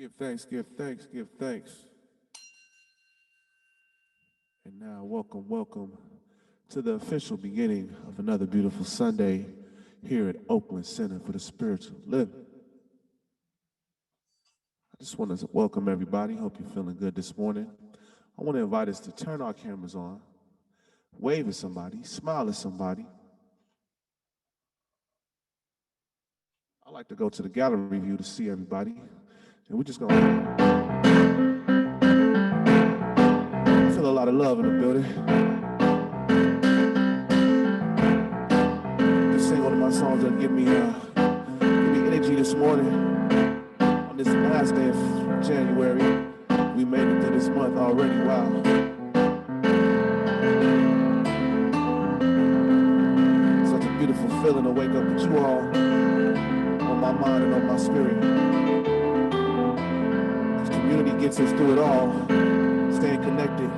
Give thanks, give thanks, give thanks. And now, welcome to the official beginning of another beautiful Sunday here at Oakland Center for the Spiritual Living. I just want to welcome everybody. Hope you're feeling good this morning. I want to invite us to turn our cameras on, wave at somebody, smile at somebody. I like to go to the gallery view to see everybody. And we're just going to feel a lot of love in the building. Just sing one of my songs that give me energy this morning. On this last day of January, we made it through this month already. Wow. Such a beautiful feeling to wake up with you all on my mind and on my spirit. This community gets us through it all. Staying connected,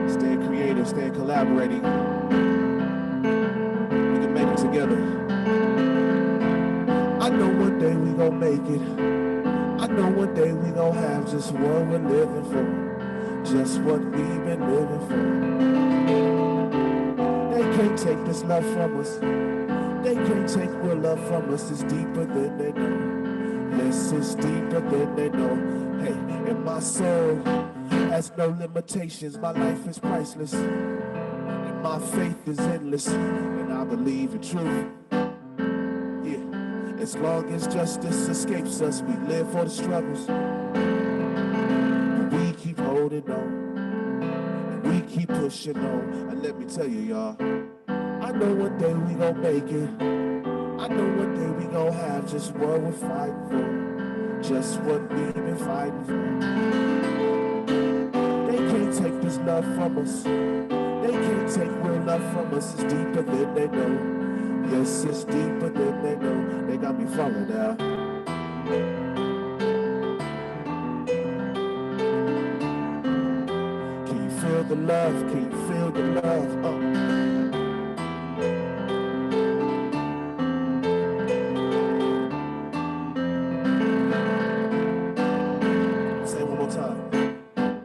staying creative, staying collaborating. We can make it together. I know one day we gon' make it. I know one day we gon' have just what we're living for. Just what we've been living for. They can't take this love from us. They can't take real love from us. It's deeper than they know. Yes, it's deeper than they know. Hey, and my soul has no limitations. My life is priceless, and my faith is endless, and I believe in truth. Yeah, as long as justice escapes us, we live for the struggles. We keep holding on, and we keep pushing on. And let me tell you, y'all, I know one day we gon' make it. I know one day we gon' have just what we're fighting for, just what we've been fighting for. They can't take this love from us. They can't take real love from us. It's deeper than they know. Yes, it's deeper than they know. They got me falling down. Can you feel the love? Can you feel the love? Say one more time.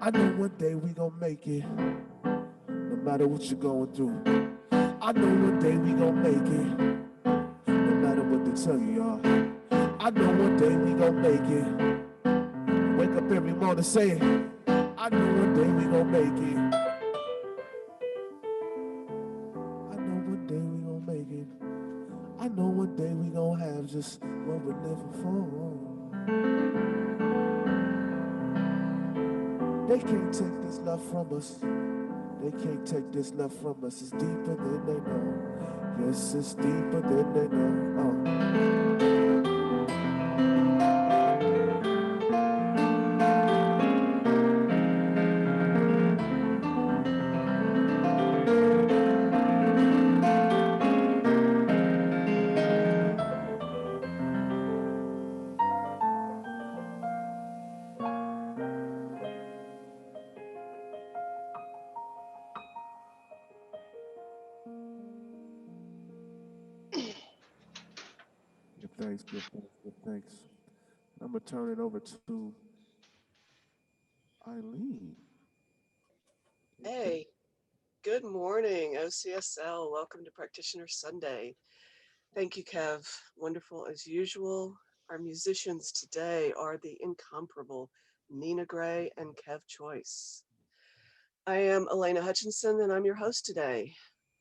I know one day we gon' make it. No matter what you're going through, I know one day we gon' make it. No matter what they tell you, y'all. I know one day we gon' make it. Wake up every morning saying, I know one day we gon' make it. I know one day we gon' make it. I know one day we gon' have just what we're living for. They can't take this love from us. They can't take this love from us. It's deeper than they know. Yes, it's deeper than they know. Give thanks, give thanks, give thanks. I'm going to turn it over to Eileen. Hey, good morning, OCSL. Welcome to Practitioner Sunday. Thank you, Kev. Wonderful as usual. Our musicians today are the incomparable Nina Gray and Kev Choice. I am Elena Hutchinson, and I'm your host today.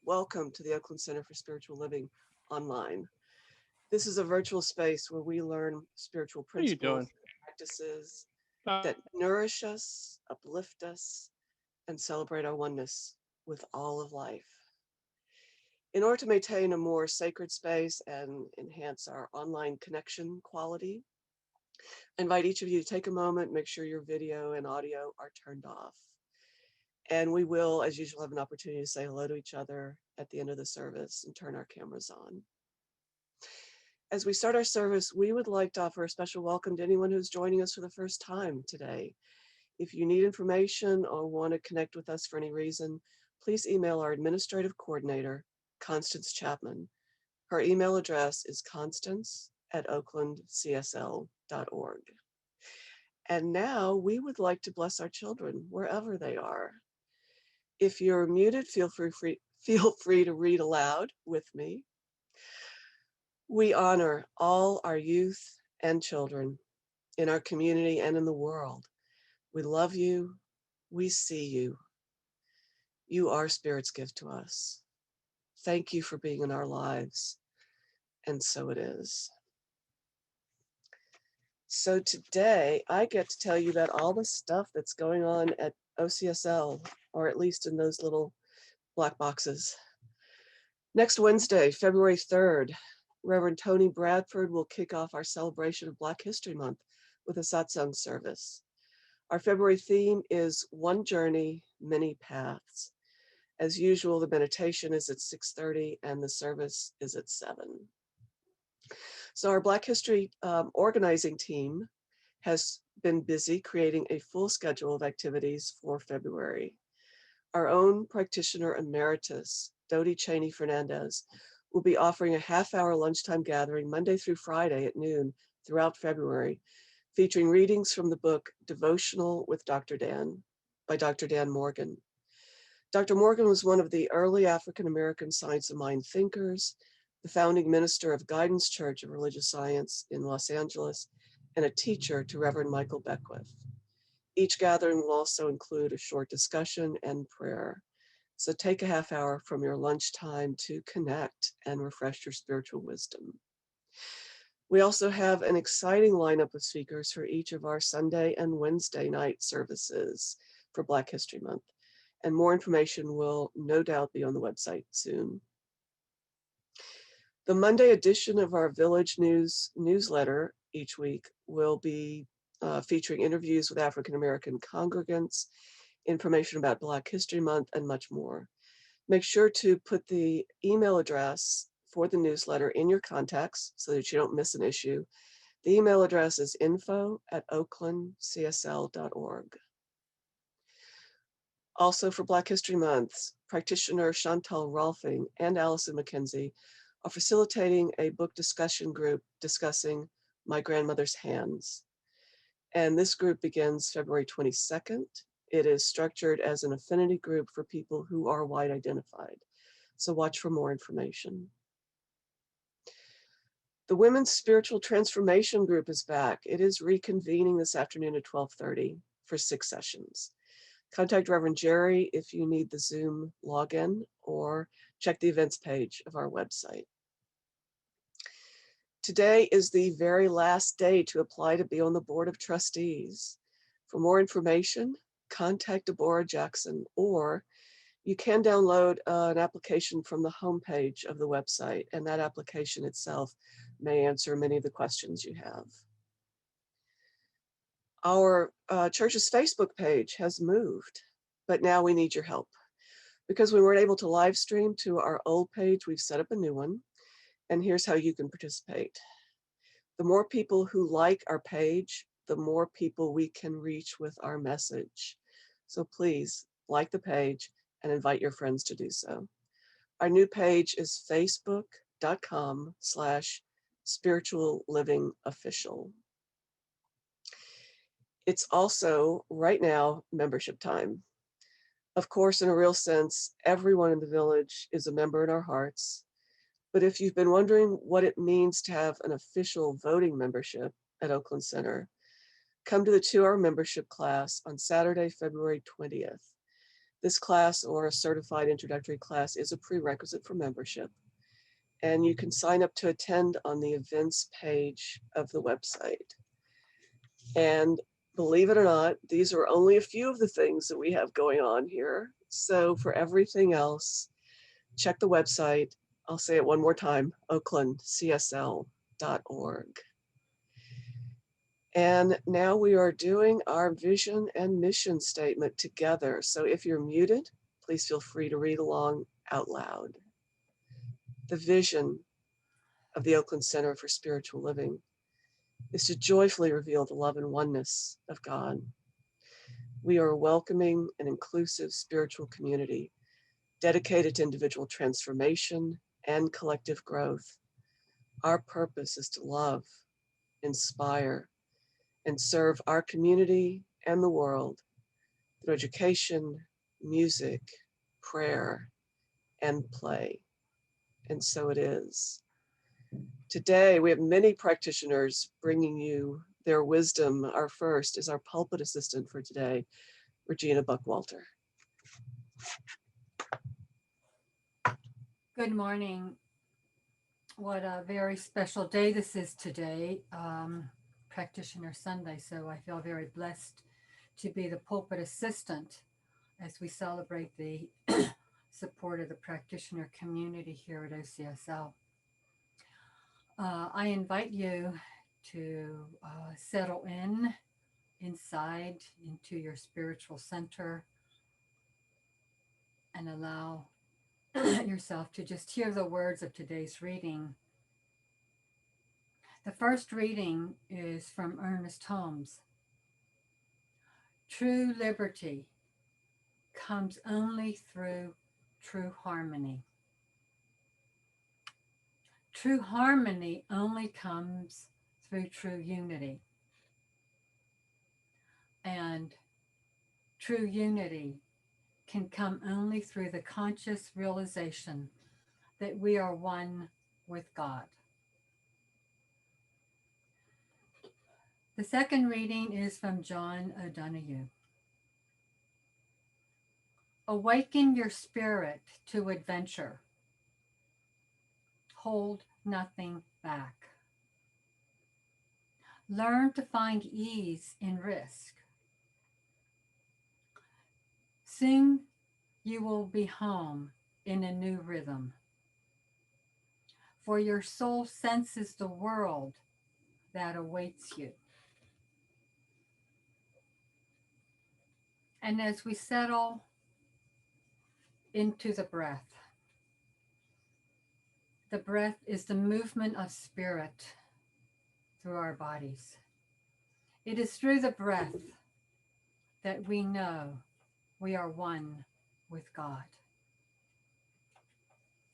Welcome to the Oakland Center for Spiritual Living online. This is a virtual space where we learn spiritual principles and practices that nourish us, uplift us, and celebrate our oneness with all of life. In order to maintain a more sacred space and enhance our online connection quality, I invite each of you to take a moment, make sure your video and audio are turned off. And we will, as usual, have an opportunity to say hello to each other at the end of the service and turn our cameras on. As we start our service, we would like to offer a special welcome to anyone who's joining us for the first time today. If you need information or want to connect with us for any reason, please email our administrative coordinator, Constance Chapman. Her email address is constance@oaklandcsl.org. And now we would like to bless our children wherever they are. If you're muted, feel free to read aloud with me. We honor all our youth and children in our community and in the world. We love you. We see you. You are Spirit's gift to us. Thank you for being in our lives. And so it is. So today I get to tell you about all the stuff that's going on at OCSL, or at least in those little black boxes. Next Wednesday, February 3rd, Reverend Tony Bradford will kick off our celebration of Black History Month with a satsang service. Our February theme is One Journey, Many Paths. As usual, the meditation is at 6:30 and the service is at 7. So our Black History organizing team has been busy creating a full schedule of activities for February. Our own practitioner emeritus, Dodie Cheney Fernandez, will be offering a half-hour lunchtime gathering Monday through Friday at noon throughout February, featuring readings from the book Devotional with Dr. Dan by Dr. Dan Morgan. Dr. Morgan was one of the early African-American science of mind thinkers, the founding minister of Guidance Church of Religious Science in Los Angeles, and a teacher to Reverend Michael Beckwith. Each gathering will also include a short discussion and prayer. So take a half hour from your lunchtime to connect and refresh your spiritual wisdom. We also have an exciting lineup of speakers for each of our Sunday and Wednesday night services for Black History Month. And more information will no doubt be on the website soon. The Monday edition of our Village News newsletter each week will be featuring interviews with African-American congregants, information about Black History Month, and much more. Make sure to put the email address for the newsletter in your contacts so that you don't miss an issue. The email address is info@oaklandcsl.org. Also for Black History Month, practitioner Chantal Rolfing and Allison McKenzie are facilitating a book discussion group discussing My Grandmother's Hands. And this group begins February 22nd. It is structured as an affinity group for people who are white identified. So watch for more information. The Women's Spiritual Transformation Group is back. It is reconvening this afternoon at 12:30 for 6 sessions. Contact Reverend Jerry if you need the Zoom login, or check the events page of our website. Today is the very last day to apply to be on the Board of Trustees. For more information, contact Deborah Jackson, or you can download an application from the homepage of the website, and that application itself may answer many of the questions you have. Our church's Facebook page has moved, but now we need your help. Because we weren't able to live stream to our old page, we've set up a new one, and here's how you can participate. The more people who like our page, the more people we can reach with our message. So please like the page and invite your friends to do so. Our new page is facebook.com/spirituallivingofficial. It's also right now membership time. Of course, in a real sense, everyone in the village is a member in our hearts. But if you've been wondering what it means to have an official voting membership at Oakland Center, come to the 2-hour membership class on Saturday, February 20th. This class, or a certified introductory class, is a prerequisite for membership. And you can sign up to attend on the events page of the website. And believe it or not, these are only a few of the things that we have going on here. So for everything else, check the website. I'll say it one more time, oaklandcsl.org. And now we are doing our vision and mission statement together. So if you're muted, please feel free to read along out loud. The vision of the Oakland Center for Spiritual Living is to joyfully reveal the love and oneness of God. We are a welcoming and inclusive spiritual community dedicated to individual transformation and collective growth. Our purpose is to love, inspire, and serve our community and the world through education, music, prayer, and play. And so it is. Today, we have many practitioners bringing you their wisdom. Our first is our pulpit assistant for today, Regina Buckwalter. Good morning. What a very special day this is today, Practitioner Sunday. So I feel very blessed to be the pulpit assistant as we celebrate the support of the practitioner community here at OCSL. I invite you to settle inside into your spiritual center and allow yourself to just hear the words of today's reading. The first reading is from Ernest Holmes. True liberty comes only through true harmony. True harmony only comes through true unity. And true unity can come only through the conscious realization that we are one with God. The second reading is from John O'Donoghue. Awaken your spirit to adventure. Hold nothing back. Learn to find ease in risk. Soon you will be home in a new rhythm, for your soul senses the world that awaits you. And as we settle into the breath is the movement of spirit through our bodies. It is through the breath that we know we are one with God.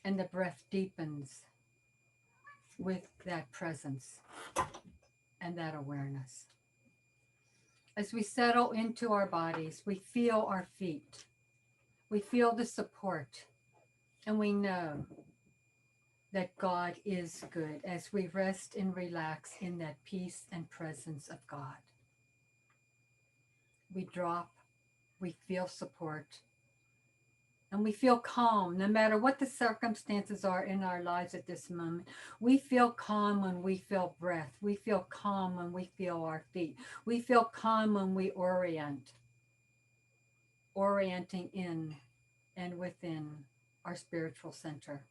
And the breath deepens with that presence and that awareness. As we settle into our bodies, we feel our feet. We feel the support, and we know that God is good as we rest and relax in that peace and presence of God. We drop, we feel support, and we feel calm no matter what the circumstances are in our lives at this moment. We feel calm when we feel breath. We feel calm when we feel our feet. We feel calm when we orienting in and within our spiritual center.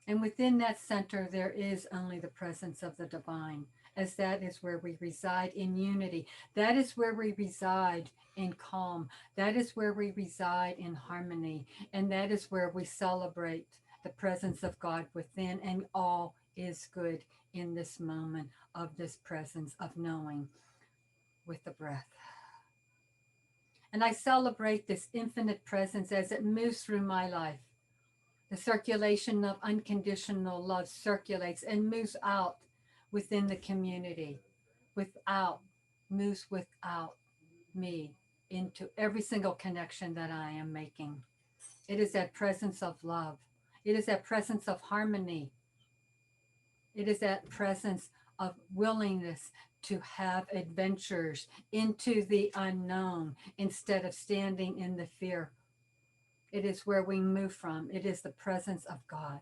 And within that center, there is only the presence of the divine, as that is where we reside in unity. That is where we reside in calm. That is where we reside in harmony. And that is where we celebrate the presence of God within, and all is good in this moment of this presence of knowing with the breath. And I celebrate this infinite presence as it moves through my life. The circulation of unconditional love circulates and moves out within the community, moves without me into every single connection that I am making. It is that presence of love. It is that presence of harmony. It is that presence of willingness to have adventures into the unknown instead of standing in the fear. It is where we move from. It is the presence of God.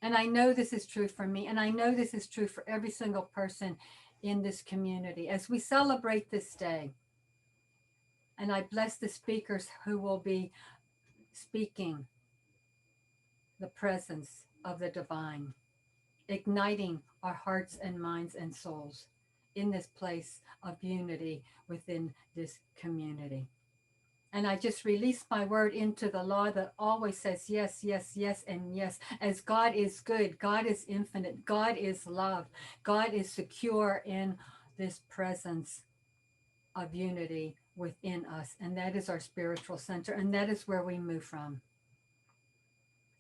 And I know this is true for me, and I know this is true for every single person in this community. As we celebrate this day, and I bless the speakers who will be speaking the presence of the divine, igniting our hearts and minds and souls in this place of unity within this community. And I just release my word into the law that always says yes, yes, yes, and yes. As God is good, God is infinite, God is love, God is secure in this presence of unity within us. And that is our spiritual center. And that is where we move from.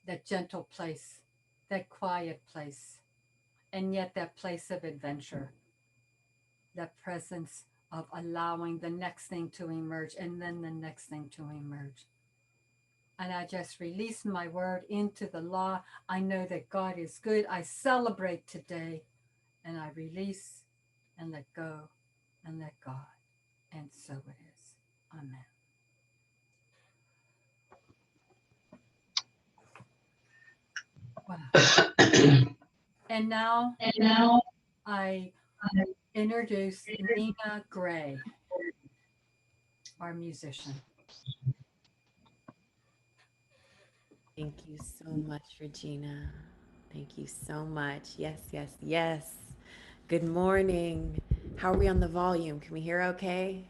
That gentle place, that quiet place, and yet that place of adventure, the presence of allowing the next thing to emerge and then the next thing to emerge. And I just release my word into the law. I know that God is good. I celebrate today and I release and let go and let God. And so it is. Amen. Wow. And now I introduce Nina Gray, our musician. Thank you so much, Regina. Thank you so much. Yes, yes, yes. Good morning. How are we on the volume? Can we hear okay?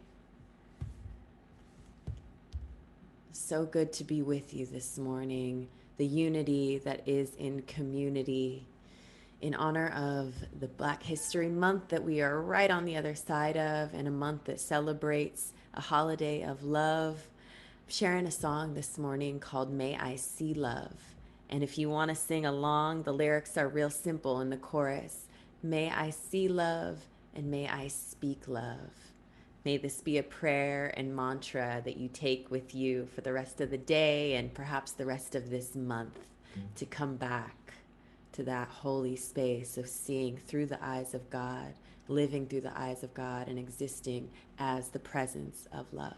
So good to be with you this morning. The unity that is in community, in honor of the Black History Month that we are right on the other side of, and a month that celebrates a holiday of love. I'm sharing a song this morning called May I See Love. And if you want to sing along, the lyrics are real simple in the chorus. May I see love and may I speak love. May this be a prayer and mantra that you take with you for the rest of the day and perhaps the rest of this month to come back to that holy space of seeing through the eyes of God, living through the eyes of God, and existing as the presence of love.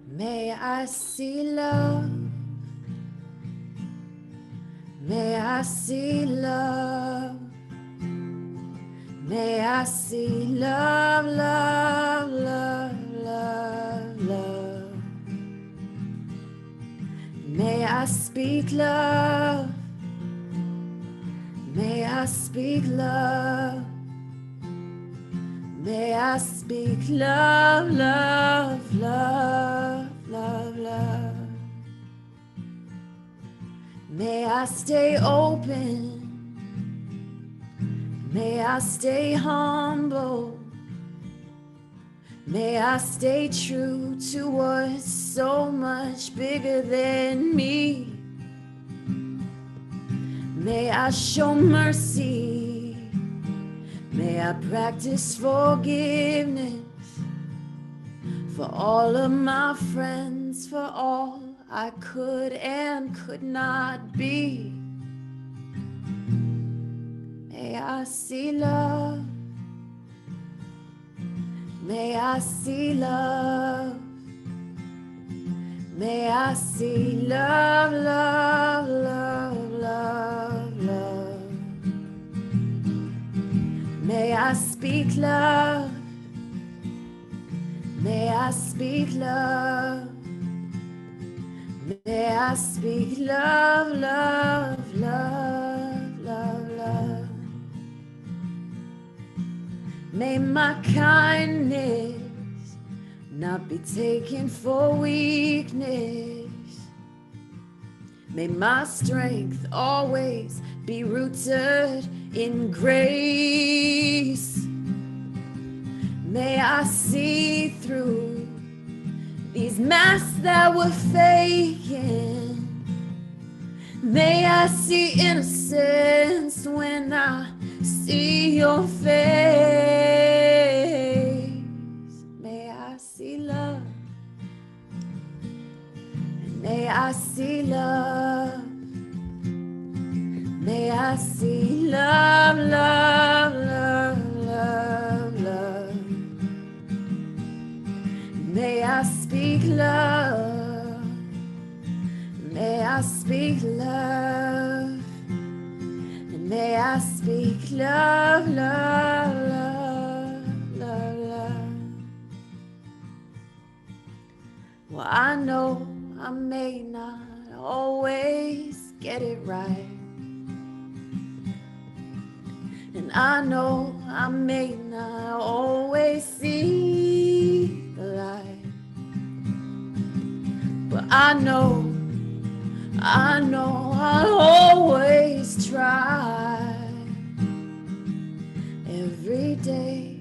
May I see love. May I see love. May I see love, love, love, love, love. May I speak love. May I speak love. May I speak love, love, love, love, love. May I stay open. May I stay humble. May I stay true to what's so much bigger than me. May I show mercy. May I practice forgiveness for all of my friends, for all I could and could not be. May I see love. May I see love. May I see love, love, love, love, love. May I speak love. May I speak love. May I speak love, love, love, love, love. May my kindness not be taken for weakness. May my strength always be rooted in grace. May I see through these masks that we're faking. May I see innocence when I see your face. May I see love. May I see love. May I see love, love, love, love, love. May I speak love. May I speak love. And may I speak love, love, love, love, love. Well, I know I may not always get it right. And I know I may not always see the light. But I know I'll always try every day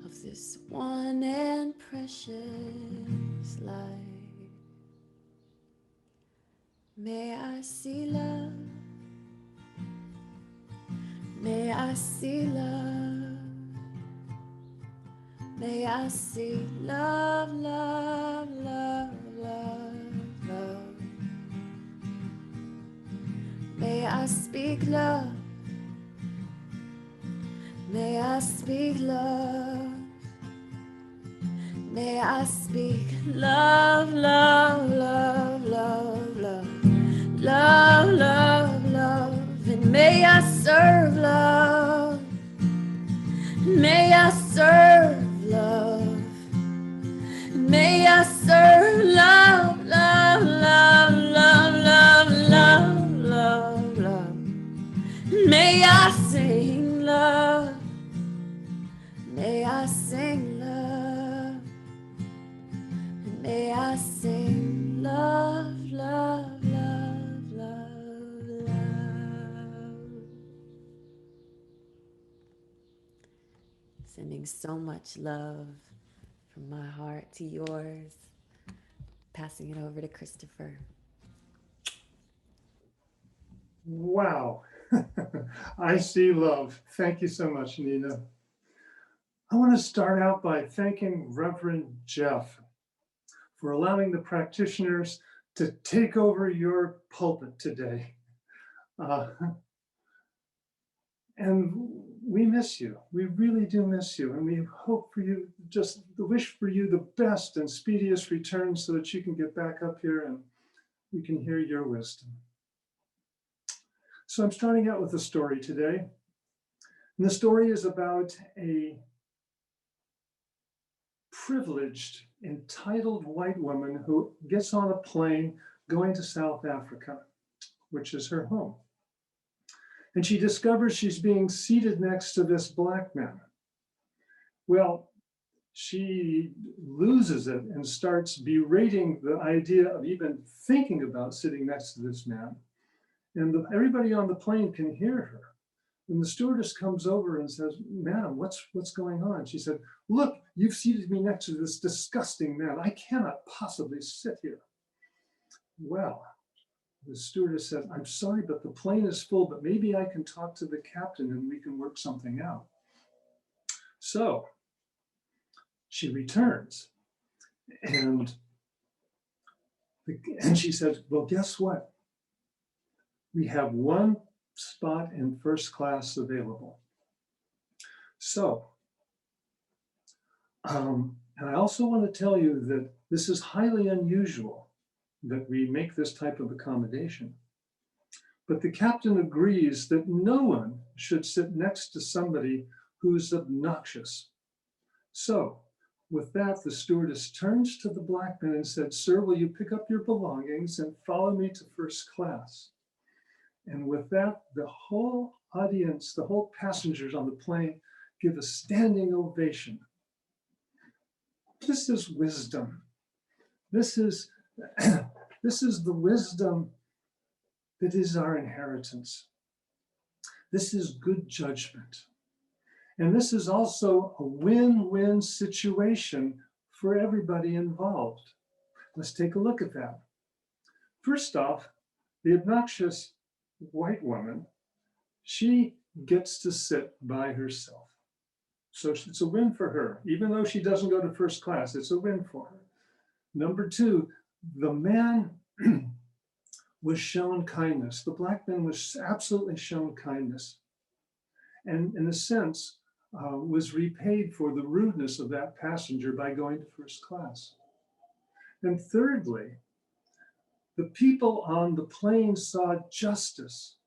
of this one and precious life. May I see love. May I see love. May I see love, love, love, love, love. May I speak love. May I speak love. May I speak love, love, love, love, love, love, love, love. And may I serve love. May I serve love. May I serve love, love, love, love, love, love, love, love. May I sing love. May I sing love. May I sing love, love, love, love, love. Sending so much love from my heart to yours. Passing it over to Christopher. Wow. I see love. Thank you so much, Nina. I want to start out by thanking Reverend Jeff for allowing the practitioners to take over your pulpit today. And we miss you. We really do miss you. And we hope for you, just wish for you the best and speediest return so that you can get back up here and we can hear your wisdom. So I'm starting out with a story today. And the story is about a privileged, entitled white woman who gets on a plane going to South Africa, which is her home. And she discovers she's being seated next to this black man. Well, she loses it and starts berating the idea of even thinking about sitting next to this man. And everybody on the plane can hear her. And the stewardess comes over and says, "Madam, what's going on?" She said, "Look, you've seated me next to this disgusting man. I cannot possibly sit here." Well, the stewardess said, "I'm sorry, but the plane is full, but maybe I can talk to the captain and we can work something out." So she returns and she says, "Well, guess what? We have one spot in first class available." So, and I also want to tell you that this is highly unusual that we make this type of accommodation. But the captain agrees that no one should sit next to somebody who's obnoxious. So, with that, the stewardess turns to the black man and said, "Sir, will you pick up your belongings and follow me to first class?" And with that, the whole audience, the whole passengers on the plane give a standing ovation. This is wisdom. This is the wisdom that is our inheritance. This is good judgment. And this is also a win-win situation for everybody involved. Let's take a look at that. First off, the obnoxious white woman, she gets to sit by herself. So it's a win for her. Even though she doesn't go to first class, it's a win for her. Number two, the man was shown kindness. The black man was absolutely shown kindness. And in a sense, was repaid for the rudeness of that passenger by going to first class. And thirdly, the people on the plane saw justice.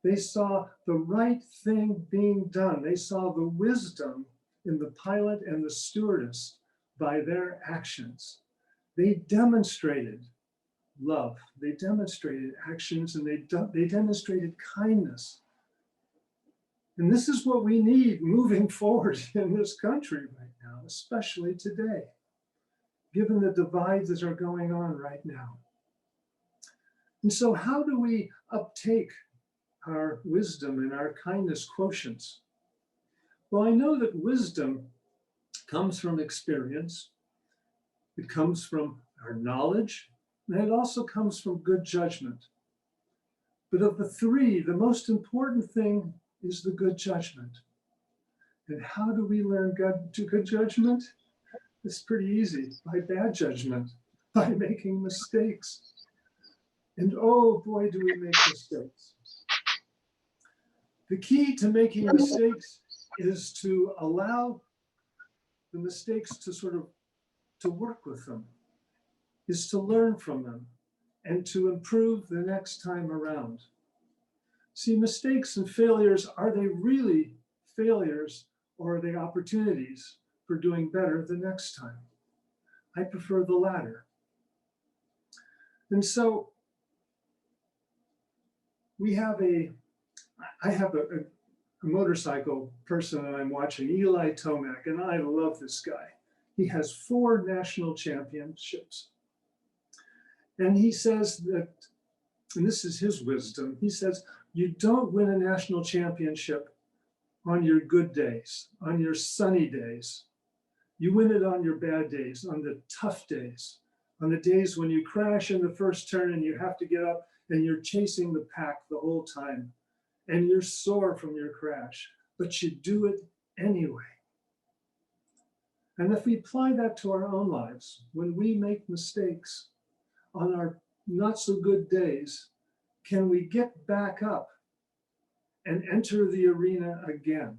They saw the right thing being done. They saw the wisdom in the pilot and the stewardess by their actions. They demonstrated love. They demonstrated actions, and they demonstrated kindness. And this is what we need moving forward in this country right now, especially today, given the divides that are going on right now. And so how do we uptake our wisdom and our kindness quotients? Well, I know that wisdom comes from experience. It comes from our knowledge And it also comes from good judgment. But of the three, the most important thing is the good judgment. And how do we learn good judgment? It's pretty easy, by bad judgment, by making mistakes. And oh boy, do we make mistakes. The key to making mistakes is to allow the mistakes to work with them, is to learn from them and to improve the next time around. See, mistakes and failures, are they really failures or are they opportunities for doing better the next time? I prefer the latter. And so I have a motorcycle person that I'm watching, Eli Tomac, and I love this guy. He has 4 national championships. And he says that, and this is his wisdom, he says, you don't win a national championship on your good days, on your sunny days. You win it on your bad days, on the tough days, on the days when you crash in the first turn and you have to get up and you're chasing the pack the whole time and you're sore from your crash, but you do it anyway. And if we apply that to our own lives, when we make mistakes on our not so good days, can we get back up and enter the arena again?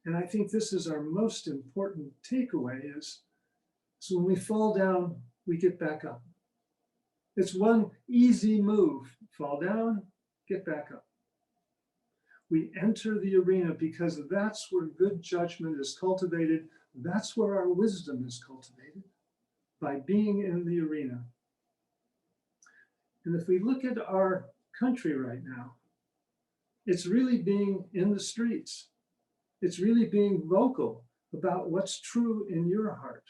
And I think this is our most important takeaway is when we fall down, we get back up. It's one easy move. Fall down, get back up. We enter the arena because that's where good judgment is cultivated. That's where our wisdom is cultivated, by being in the arena. And if we look at our country right now, it's really being in the streets. It's really being vocal about what's true in your heart.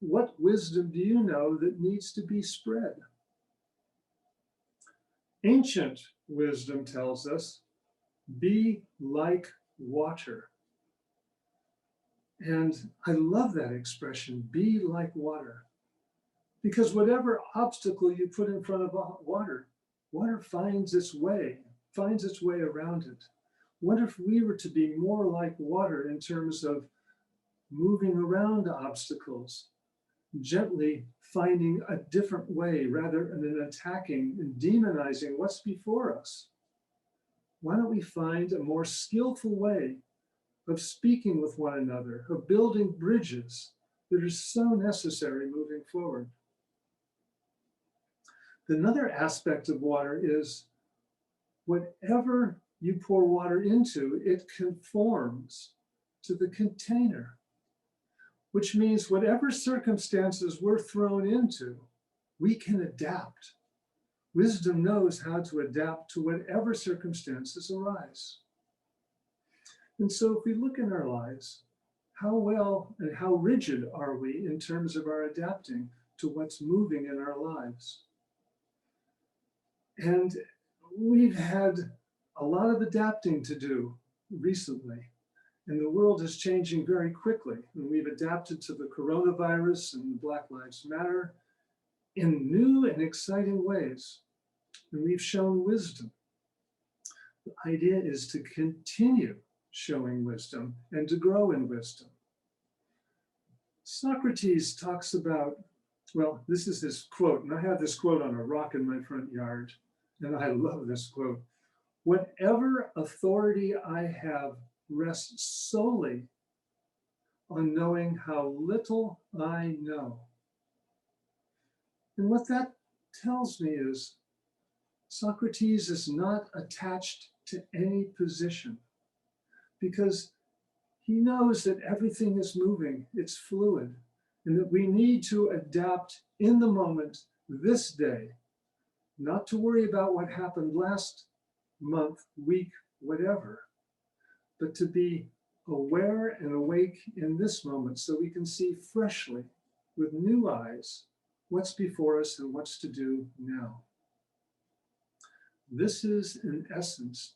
What wisdom do you know that needs to be spread? Ancient wisdom tells us, be like water. And I love that expression, be like water. Because whatever obstacle you put in front of water, water finds its way around it. What if we were to be more like water in terms of moving around obstacles, gently finding a different way rather than attacking and demonizing what's before us? Why don't we find a more skillful way of speaking with one another, of building bridges that are so necessary moving forward? Another aspect of water is whatever you pour water into, it conforms to the container, which means whatever circumstances we're thrown into, we can adapt. Wisdom knows how to adapt to whatever circumstances arise. And so if we look in our lives, how well and how rigid are we in terms of our adapting to what's moving in our lives? And we've had a lot of adapting to do recently, and the world is changing very quickly. And we've adapted to the coronavirus and Black Lives Matter in new and exciting ways. And we've shown wisdom. The idea is to continue showing wisdom and to grow in wisdom. Socrates talks about, well, this is his quote, and I have this quote on a rock in my front yard, and I love this quote. Whatever authority I have rests solely on knowing how little I know. And what that tells me is Socrates is not attached to any position because he knows that everything is moving, it's fluid, and that we need to adapt in the moment, this day, not to worry about what happened last month, week, whatever, but to be aware and awake in this moment so we can see freshly with new eyes what's before us and what's to do now. This is, in essence,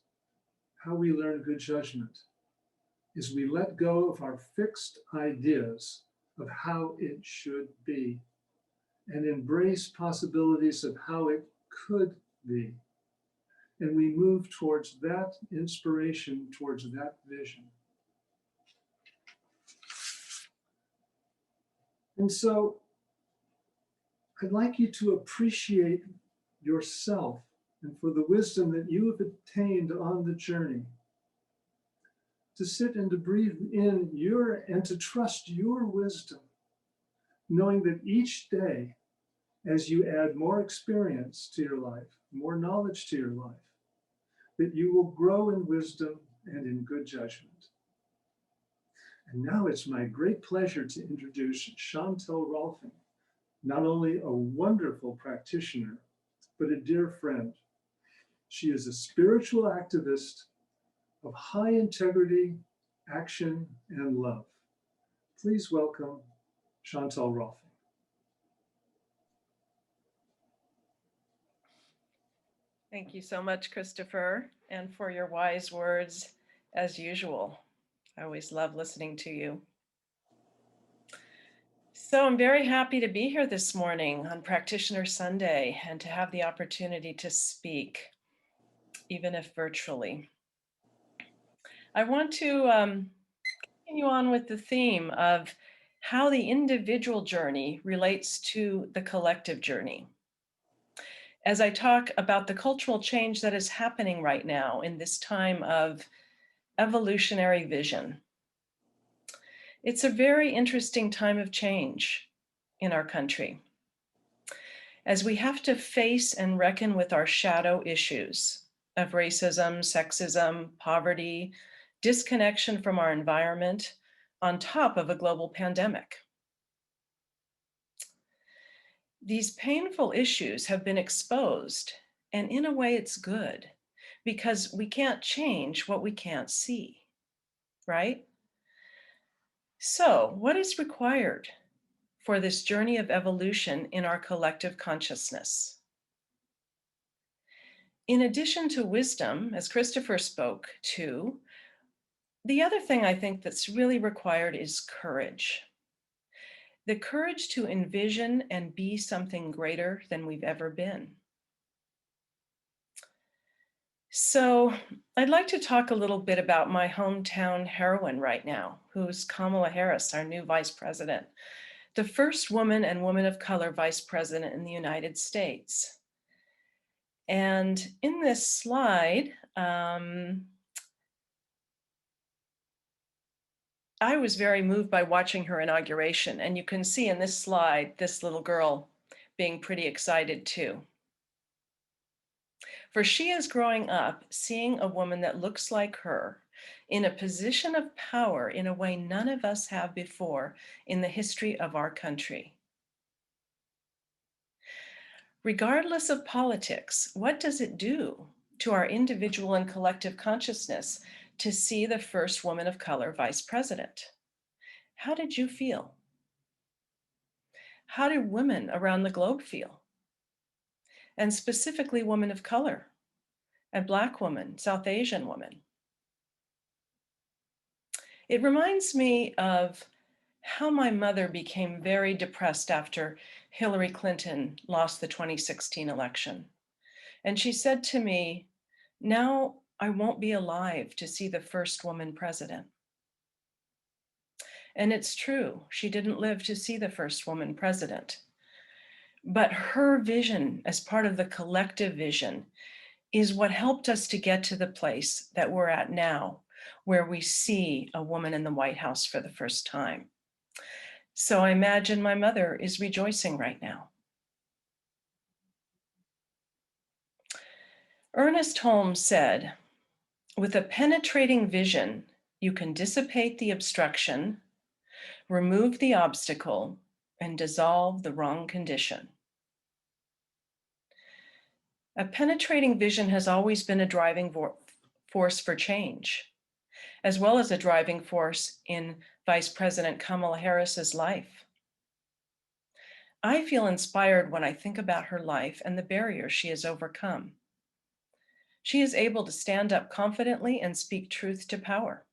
how we learn good judgment, is we let go of our fixed ideas of how it should be, and embrace possibilities of how it could be. And we move towards that inspiration, towards that vision. And so I'd like you to appreciate yourself and for the wisdom that you have attained on the journey. To sit and to breathe in and to trust your wisdom, knowing that each day, as you add more experience to your life, more knowledge to your life, that you will grow in wisdom and in good judgment. And now it's my great pleasure to introduce Chantal Rolfing, not only a wonderful practitioner, but a dear friend. She is a spiritual activist of high integrity, action, and love. Please welcome Chantal Rolfing. Thank you so much, Christopher, and for your wise words as usual. I always love listening to you. So I'm very happy to be here this morning on Practitioner Sunday and to have the opportunity to speak, even if virtually. I want to continue on with the theme of how the individual journey relates to the collective journey. As I talk about the cultural change that is happening right now in this time of evolutionary vision. It's a very interesting time of change in our country, as we have to face and reckon with our shadow issues of racism, sexism, poverty, disconnection from our environment, on top of a global pandemic. These painful issues have been exposed, and in a way it's good, because we can't change what we can't see, right? So, what is required for this journey of evolution in our collective consciousness? In addition to wisdom, as Christopher spoke to, the other thing I think that's really required is courage. The courage to envision and be something greater than we've ever been. So I'd like to talk a little bit about my hometown heroine right now, who's Kamala Harris, our new vice president, the first woman and woman of color vice president in the United States. And in this slide, I was very moved by watching her inauguration. And you can see in this slide, this little girl being pretty excited too. For she is growing up seeing a woman that looks like her in a position of power in a way none of us have before in the history of our country. Regardless of politics, what does it do to our individual and collective consciousness to see the first woman of color vice president? How did you feel? How do women around the globe feel? And specifically women of color, and Black women, South Asian women. It reminds me of how my mother became very depressed after Hillary Clinton lost the 2016 election. And she said to me, "Now I won't be alive to see the first woman president." And it's true, she didn't live to see the first woman president. But her vision as part of the collective vision is what helped us to get to the place that we're at now, where we see a woman in the White House for the first time. So I imagine my mother is rejoicing right now. Ernest Holmes said, "With a penetrating vision, you can dissipate the obstruction, remove the obstacle, and dissolve the wrong condition." A penetrating vision has always been a driving force for change, as well as a driving force in Vice President Kamala Harris's life. I feel inspired when I think about her life and the barriers she has overcome. She is able to stand up confidently and speak truth to power.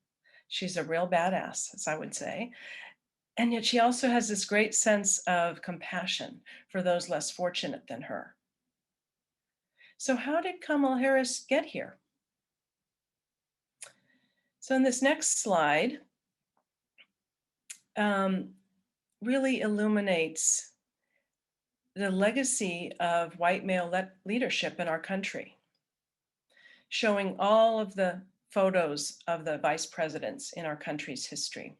She's a real badass, as I would say. And yet she also has this great sense of compassion for those less fortunate than her. So how did Kamala Harris get here? So in this next slide, really illuminates the legacy of white male leadership in our country, showing all of the photos of the vice presidents in our country's history.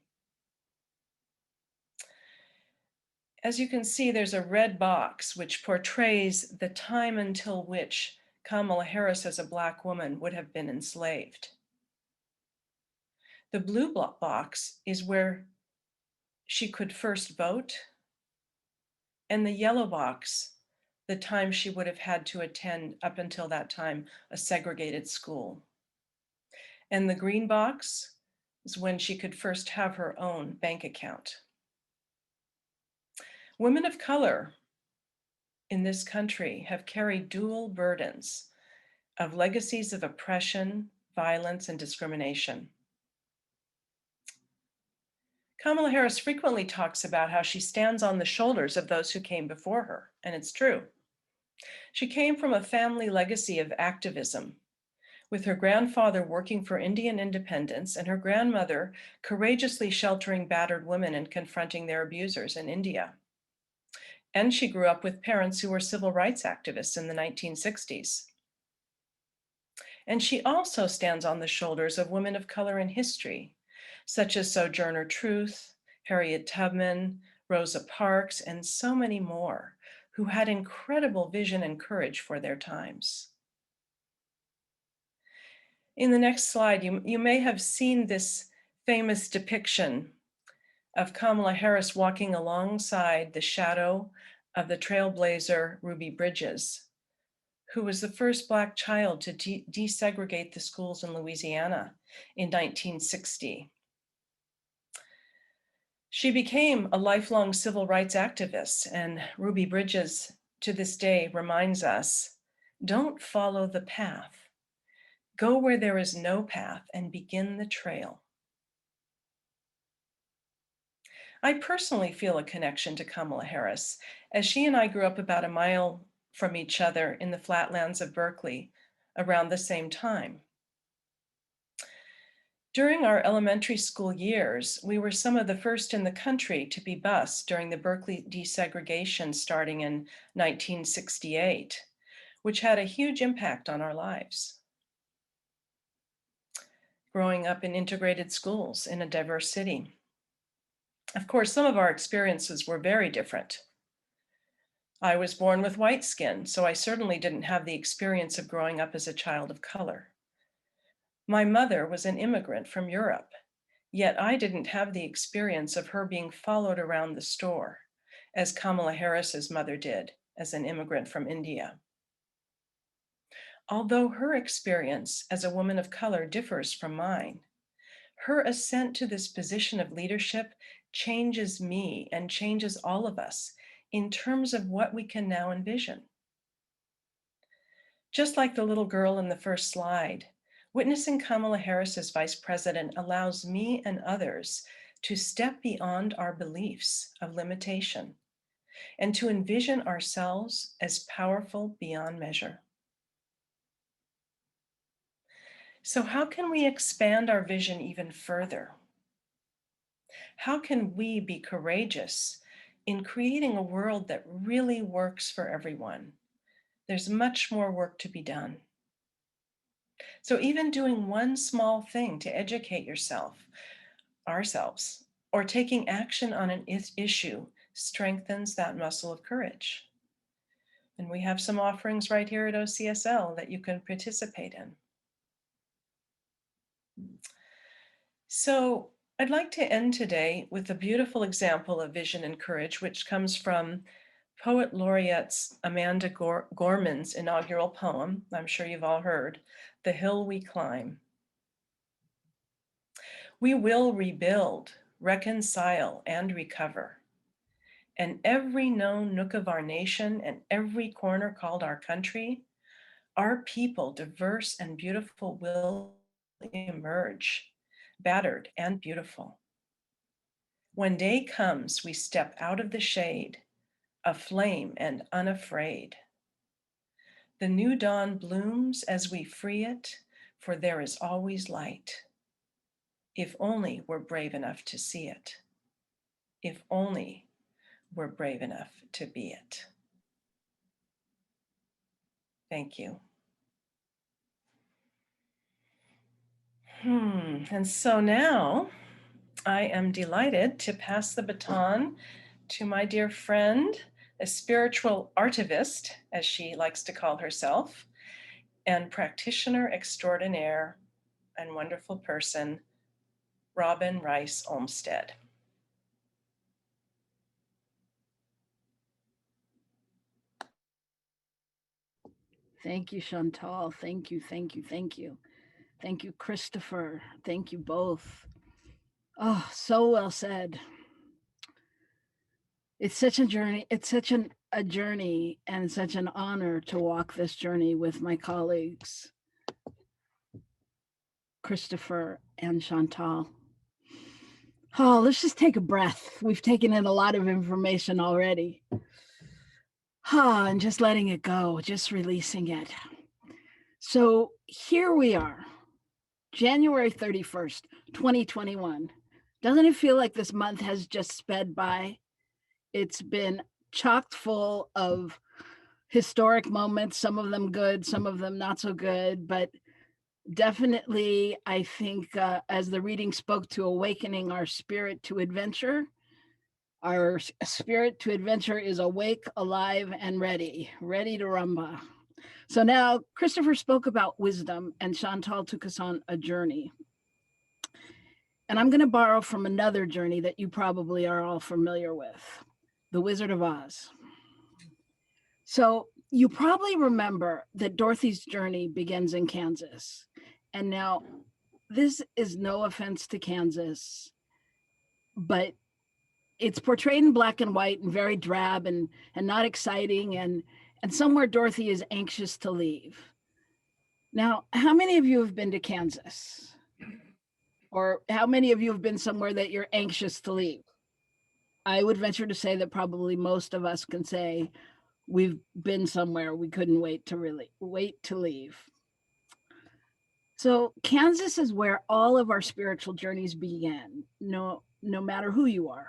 As you can see, there's a red box which portrays the time until which Kamala Harris as a Black woman would have been enslaved. The blue box is where she could first vote, and the yellow box, the time she would have had to attend, up until that time, a segregated school. And the green box is when she could first have her own bank account. Women of color in this country have carried dual burdens of legacies of oppression, violence, and discrimination. Kamala Harris frequently talks about how she stands on the shoulders of those who came before her, and it's true. She came from a family legacy of activism, with her grandfather working for Indian independence and her grandmother courageously sheltering battered women and confronting their abusers in India. And she grew up with parents who were civil rights activists in the 1960s. And she also stands on the shoulders of women of color in history, such as Sojourner Truth, Harriet Tubman, Rosa Parks, and so many more, who had incredible vision and courage for their times. In the next slide, you may have seen this famous depiction of Kamala Harris walking alongside the shadow of the trailblazer Ruby Bridges, who was the first Black child to desegregate the schools in Louisiana in 1960. She became a lifelong civil rights activist, and Ruby Bridges to this day reminds us, don't follow the path. Go where there is no path and begin the trail. I personally feel a connection to Kamala Harris, as she and I grew up about a mile from each other in the flatlands of Berkeley around the same time. During our elementary school years, we were some of the first in the country to be bused during the Berkeley desegregation starting in 1968, which had a huge impact on our lives. Growing up in integrated schools in a diverse city. Of course, some of our experiences were very different. I was born with white skin, so I certainly didn't have the experience of growing up as a child of color. My mother was an immigrant from Europe, yet I didn't have the experience of her being followed around the store, as Kamala Harris's mother did as an immigrant from India. Although her experience as a woman of color differs from mine, her ascent to this position of leadership changes me and changes all of us in terms of what we can now envision. Just like the little girl in the first slide, witnessing Kamala Harris as vice president allows me and others to step beyond our beliefs of limitation and to envision ourselves as powerful beyond measure. So how can we expand our vision even further? How can we be courageous in creating a world that really works for everyone? There's much more work to be done. So even doing one small thing to educate yourself, ourselves, or taking action on an issue strengthens that muscle of courage. And we have some offerings right here at OCSL that you can participate in. So I'd like to end today with a beautiful example of vision and courage, which comes from Poet Laureate Amanda Gorman's inaugural poem, I'm sure you've all heard, The Hill We Climb. We will rebuild, reconcile, and recover. And every known nook of our nation and every corner called our country, our people, diverse and beautiful, will emerge, battered and beautiful. When day comes, we step out of the shade, aflame and unafraid. The new dawn blooms as we free it, for there is always light. If only we're brave enough to see it. If only we're brave enough to be it. Thank you. And so now I am delighted to pass the baton to my dear friend, a spiritual artivist, as she likes to call herself, and practitioner extraordinaire and wonderful person, Robin Rice Olmsted. Thank you, Chantal. Thank you, thank you, thank you. Thank you, Christopher. Thank you both. Oh, so well said. It's such a journey. It's such a journey and such an honor to walk this journey with my colleagues, Christopher and Chantal. Oh, let's just take a breath. We've taken in a lot of information already. And just letting it go, just releasing it. So here we are, January 31st, 2021. Doesn't it feel like this month has just sped by? It's been chocked full of historic moments, some of them good, some of them not so good, but definitely, I think, as the reading spoke to awakening our spirit to adventure, our spirit to adventure is awake, alive, and ready to rumba. So now Christopher spoke about wisdom and Chantal took us on a journey. And I'm going to borrow from another journey that you probably are all familiar with, The Wizard of Oz. So you probably remember that Dorothy's journey begins in Kansas. And now this is no offense to Kansas, but it's portrayed in black and white and very drab and not exciting. And somewhere Dorothy is anxious to leave. Now, how many of you have been to Kansas? Or how many of you have been somewhere that you're anxious to leave? I would venture to say that probably most of us can say we've been somewhere we couldn't wait to leave. So Kansas is where all of our spiritual journeys begin, no matter who you are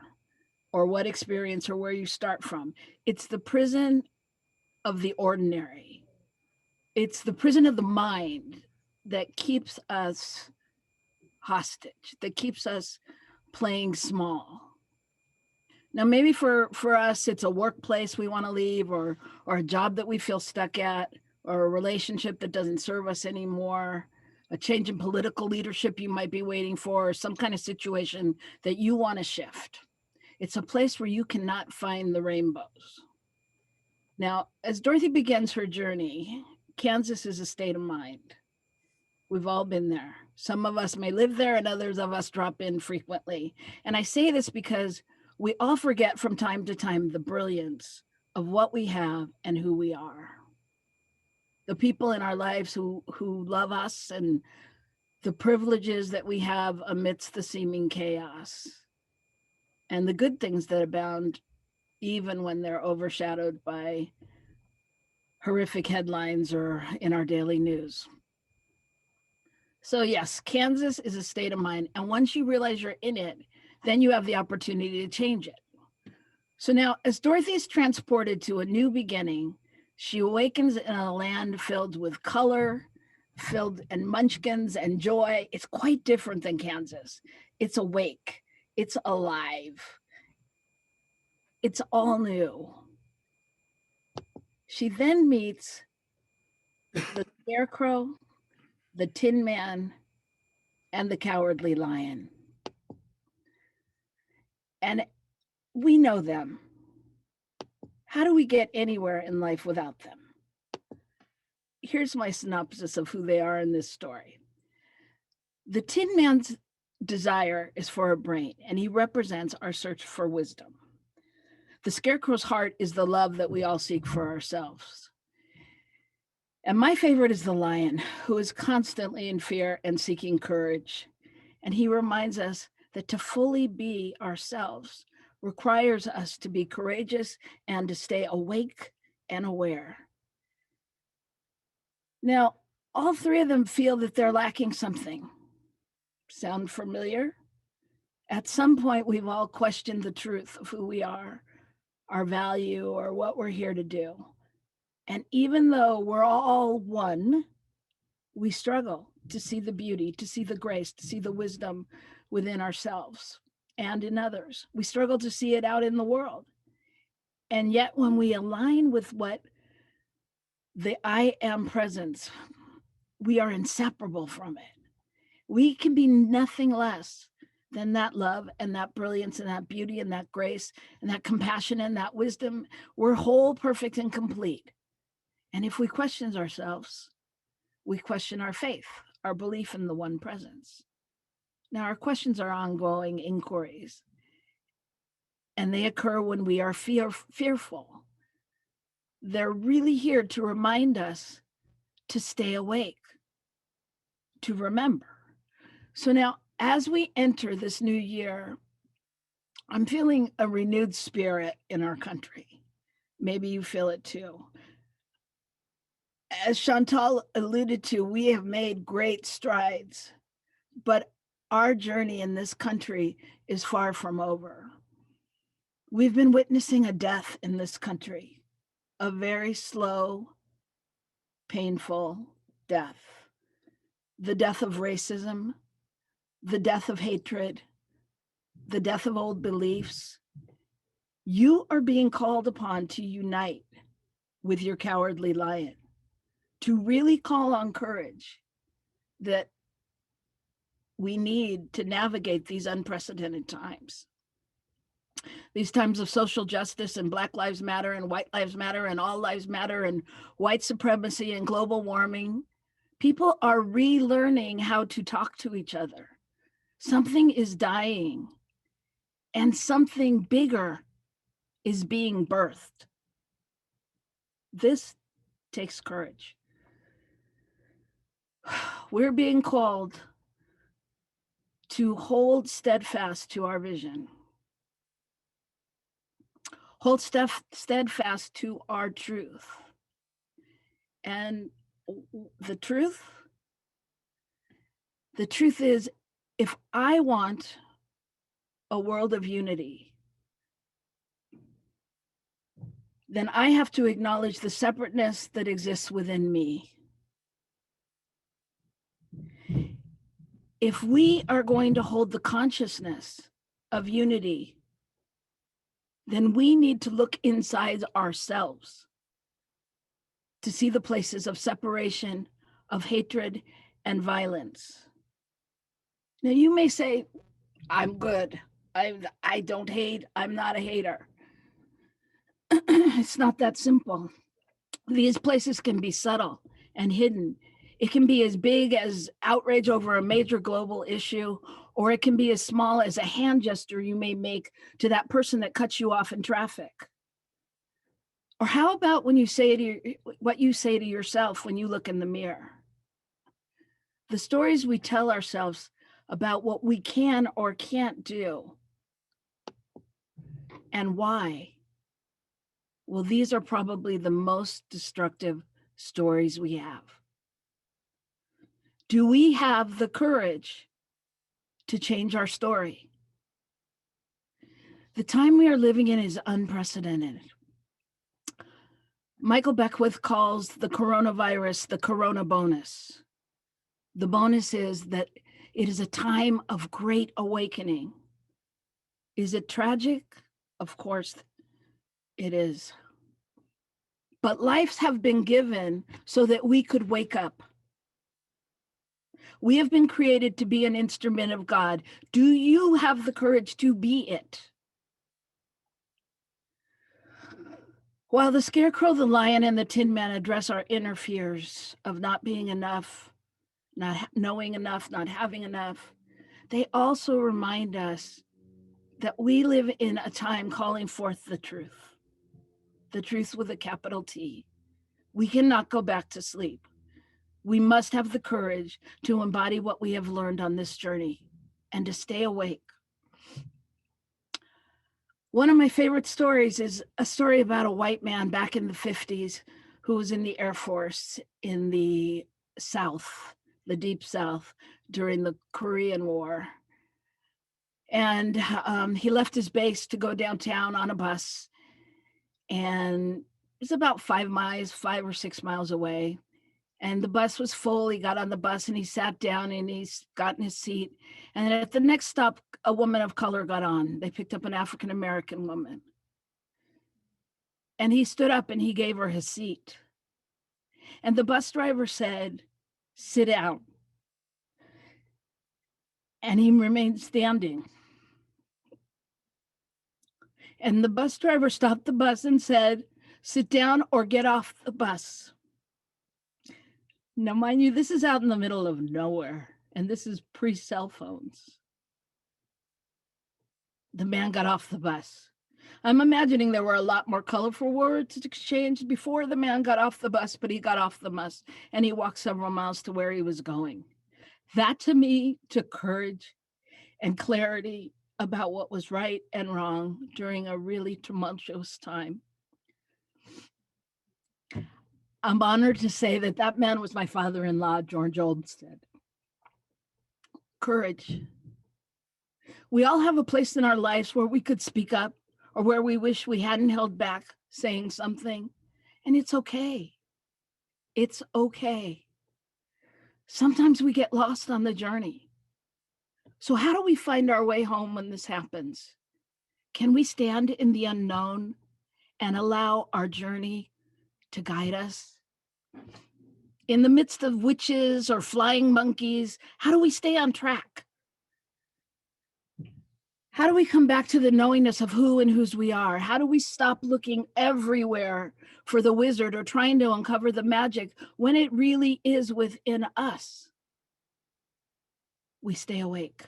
or what experience or where you start from. It's the prison of the ordinary. It's the prison of the mind that keeps us hostage, that keeps us playing small. Now, maybe for us, it's a workplace we want to leave or a job that we feel stuck at or a relationship that doesn't serve us anymore, a change in political leadership you might be waiting for, or some kind of situation that you want to shift. It's a place where you cannot find the rainbows. Now, as Dorothy begins her journey, Kansas is a state of mind. We've all been there. Some of us may live there and others of us drop in frequently. And I say this because we all forget from time to time the brilliance of what we have and who we are. The people in our lives who love us and the privileges that we have amidst the seeming chaos. And the good things that abound even when they're overshadowed by horrific headlines or in our daily news. So yes, Kansas is a state of mind. And once you realize you're in it, then you have the opportunity to change it. So now, as Dorothy is transported to a new beginning, she awakens in a land filled with color, and munchkins and joy. It's quite different than Kansas. It's awake. It's alive. It's all new. She then meets the Scarecrow, the Tin Man, and the Cowardly Lion. And we know them. How do we get anywhere in life without them? Here's my synopsis of who they are in this story. The Tin Man's desire is for a brain, and he represents our search for wisdom. The Scarecrow's heart is the love that we all seek for ourselves. And my favorite is the lion, who is constantly in fear and seeking courage. And he reminds us that to fully be ourselves requires us to be courageous and to stay awake and aware. Now, all three of them feel that they're lacking something. Sound familiar? At some point, we've all questioned the truth of who we are, our value, or what we're here to do. And even though we're all one, we struggle to see the beauty, to see the grace, to see the wisdom within ourselves and in others. We struggle to see it out in the world. And yet, when we align with what the I am presence, we are inseparable from it. We can be nothing less than that love and that brilliance and that beauty and that grace and that compassion and that wisdom. We're whole, perfect, and complete. And if we question ourselves, we question our faith, our belief in the one presence. Now, our questions are ongoing inquiries, and they occur when we are fearful. They're really here to remind us to stay awake, to remember. So now, as we enter this new year, I'm feeling a renewed spirit in our country. Maybe you feel it too. As Chantal alluded to, we have made great strides, but our journey in this country is far from over. We've been witnessing a death in this country, a very slow, painful death. The death of racism, the death of hatred, the death of old beliefs. You are being called upon to unite with your cowardly lion, to really call on courage that we need to navigate these unprecedented times. These times of social justice and Black Lives Matter and White Lives Matter and All Lives Matter and white supremacy and global warming, people are relearning how to talk to each other. Something is dying and something bigger is being birthed. This takes courage. We're being called to hold steadfast to our vision. Hold steadfast to our truth. And the truth is, if I want a world of unity, then I have to acknowledge the separateness that exists within me. If we are going to hold the consciousness of unity, then we need to look inside ourselves to see the places of separation, of hatred, and violence. Now, you may say, I'm good. I don't hate. I'm not a hater. It's not that simple. These places can be subtle and hidden. It can be as big as outrage over a major global issue, or it can be as small as a hand gesture you may make to that person that cuts you off in traffic. Or how about when you say what you say to yourself when you look in the mirror? The stories we tell ourselves about what we can or can't do and why. Well, these are probably the most destructive stories we have. Do we have the courage to change our story? The time we are living in is unprecedented. Michael Beckwith calls the coronavirus the corona bonus. The bonus is that it is a time of great awakening. Is it tragic? Of course it is. But lives have been given so that we could wake up. We have been created to be an instrument of God. Do you have the courage to be it? While the scarecrow, the lion, and the tin man address our inner fears of not being enough, not knowing enough, not having enough, they also remind us that we live in a time calling forth the truth with a capital T. We cannot go back to sleep. We must have the courage to embody what we have learned on this journey and to stay awake. One of my favorite stories is a story about a white man back in the 50s who was in the Air Force in the South, the Deep South, during the Korean War. And he left his base to go downtown on a bus. And it's about 5 or 6 miles away. And the bus was full. He got on the bus and he sat down and he's got in his seat. And then at the next stop, a woman of color got on. They picked up an African-American woman. And he stood up and he gave her his seat. And the bus driver said, "Sit down." And he remained standing. And the bus driver stopped the bus and said, "Sit down or get off the bus." Now, mind you, this is out in the middle of nowhere, and this is pre-cell phones. The man got off the bus. I'm imagining there were a lot more colorful words exchanged before the man got off the bus, but he got off the bus and he walked several miles to where he was going. That to me took courage and clarity about what was right and wrong during a really tumultuous time. I'm honored to say that that man was my father-in-law, George Olmsted. Courage. We all have a place in our lives where we could speak up or where we wish we hadn't held back saying something, and it's okay. It's okay. Sometimes we get lost on the journey. So how do we find our way home when this happens? Can we stand in the unknown and allow our journey to guide us? In the midst of witches or flying monkeys, how do we stay on track? How do we come back to the knowingness of who and whose we are? How do we stop looking everywhere for the wizard or trying to uncover the magic when it really is within us? We stay awake.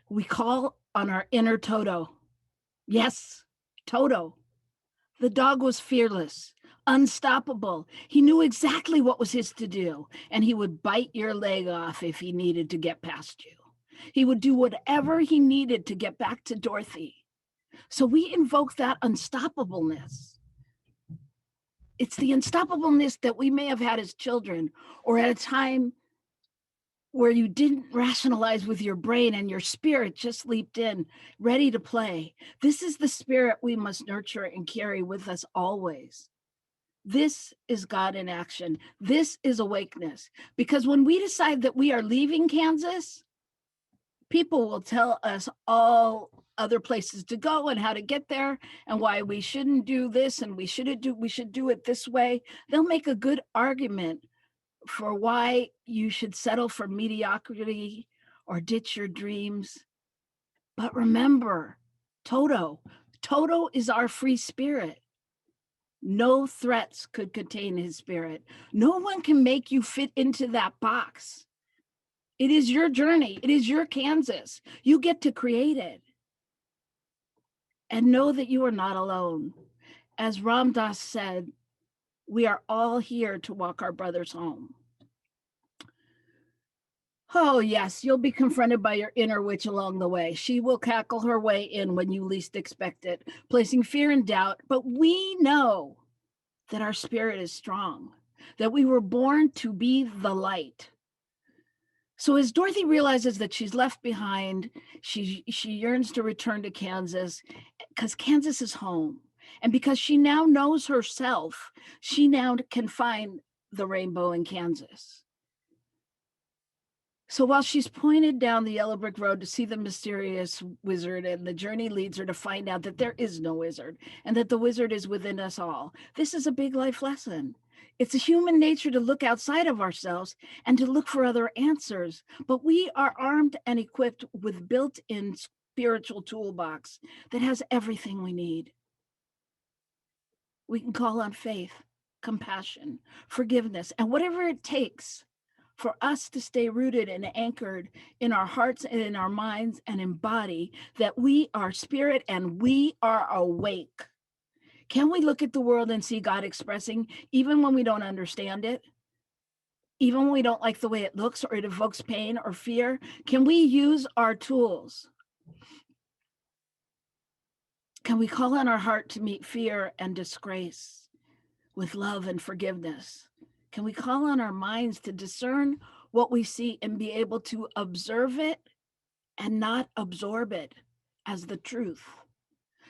We call on our inner Toto. Yes, Toto. The dog was fearless, unstoppable. He knew exactly what was his to do, and he would bite your leg off if he needed to get past you. He would do whatever he needed to get back to Dorothy. So we invoke that unstoppableness. It's the unstoppableness that we may have had as children, or at a time where you didn't rationalize with your brain and your spirit just leaped in, ready to play. This is the spirit we must nurture and carry with us always. This is God in action. This is awakeness. Because when we decide that we are leaving Kansas, people will tell us all other places to go and how to get there and why we shouldn't do this and we should do it this way. They'll make a good argument for why you should settle for mediocrity or ditch your dreams. But remember, Toto is our free spirit. No threats could contain his spirit. No one can make you fit into that box. It is your journey. It is your Kansas. You get to create it. And know that you are not alone. As Ram Dass said, we are all here to walk our brothers home. Oh, yes, you'll be confronted by your inner witch along the way. She will cackle her way in when you least expect it, placing fear and doubt. But we know that our spirit is strong, that we were born to be the light. So as Dorothy realizes that she's left behind, she yearns to return to Kansas because Kansas is home. And because she now knows herself, she now can find the rainbow in Kansas. So while she's pointed down the yellow brick road to see the mysterious wizard, and the journey leads her to find out that there is no wizard and that the wizard is within us all, this is a big life lesson. It's a human nature to look outside of ourselves and to look for other answers, but we are armed and equipped with built-in spiritual toolbox that has everything we need. We can call on faith, compassion, forgiveness, and whatever it takes for us to stay rooted and anchored in our hearts and in our minds and embody that we are spirit and we are awake. Can we look at the world and see God expressing even when we don't understand it? Even when we don't like the way it looks or it evokes pain or fear? Can we use our tools Can we call on our heart to meet fear and disgrace with love and forgiveness? Can we call on our minds to discern what we see and be able to observe it and not absorb it as the truth?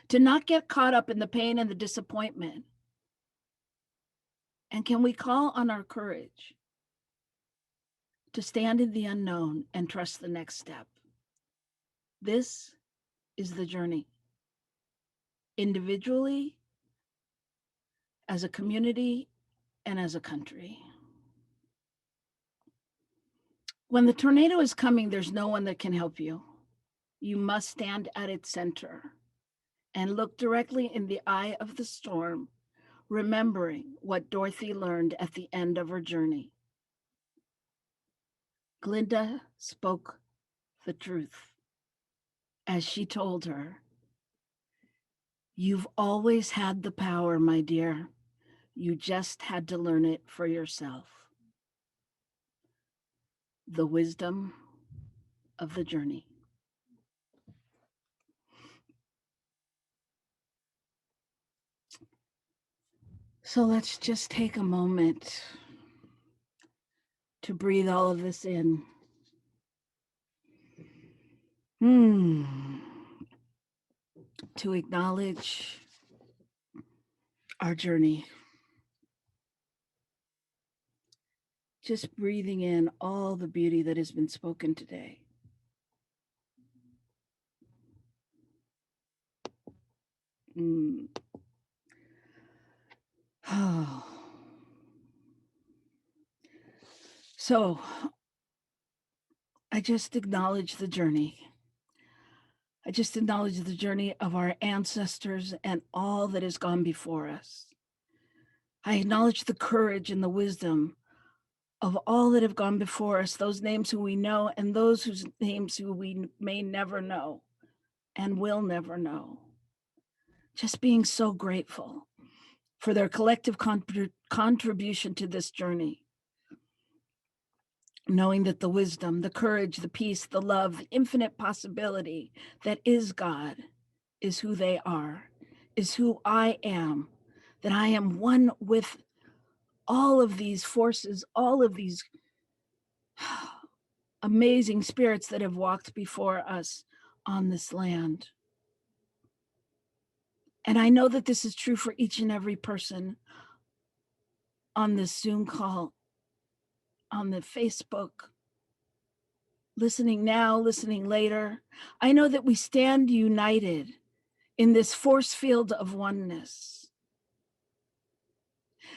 To not get caught up in the pain and the disappointment. And can we call on our courage to stand in the unknown and trust the next step? This is the journey. Individually, as a community, and as a country. When the tornado is coming, there's no one that can help you. You must stand at its center and look directly in the eye of the storm, remembering what Dorothy learned at the end of her journey. Glinda spoke the truth as she told her, "You've always had the power, my dear. You just had to learn it for yourself." The wisdom of the journey. So let's just take a moment to breathe all of this in. To acknowledge our journey. Just breathing in all the beauty that has been spoken today. Oh. So I just acknowledge the journey. I just acknowledge the journey of our ancestors and all that has gone before us. I acknowledge the courage and the wisdom of all that have gone before us, those names who we know and those whose names who we may never know and will never know. Just being so grateful for their collective contribution to this journey. Knowing that the wisdom, the courage, the peace, the love, the infinite possibility that is God is who they are, is who I am, that I am one with all of these forces, all of these amazing spirits that have walked before us on this land. And I know that this is true for each and every person on this Zoom call, on the Facebook, listening now, listening later. I know that we stand united in this force field of oneness,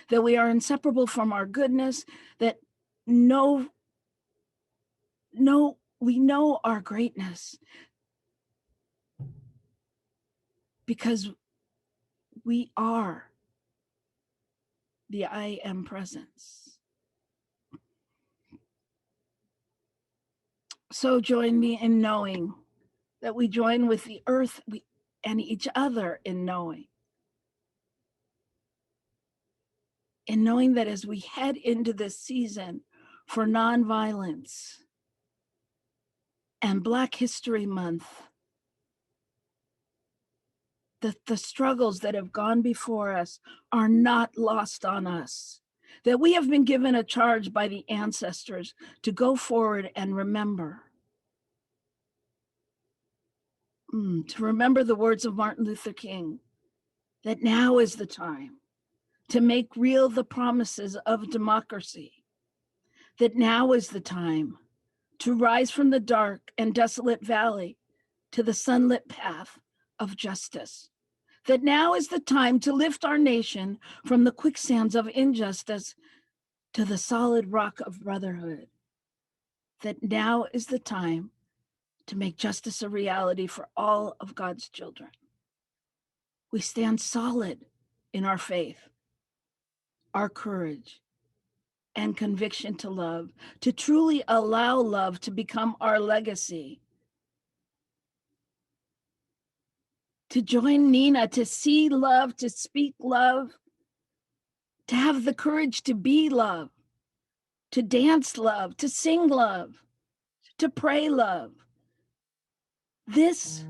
that we are inseparable from our goodness, that we know our greatness because we are the I am presence. So join me in knowing that we join with the earth and each other in knowing that as we head into this season for nonviolence and Black History Month, that the struggles that have gone before us are not lost on us, that we have been given a charge by the ancestors to go forward and remember. To remember the words of Martin Luther King, that now is the time to make real the promises of democracy, that now is the time to rise from the dark and desolate valley to the sunlit path of justice, that now is the time to lift our nation from the quicksands of injustice to the solid rock of brotherhood, that now is the time to make justice a reality for all of God's children. We stand solid in our faith, our courage, and conviction to love, to truly allow love to become our legacy. To join Nina, to see love, to speak love, to have the courage to be love, to dance love, to sing love, to pray love. This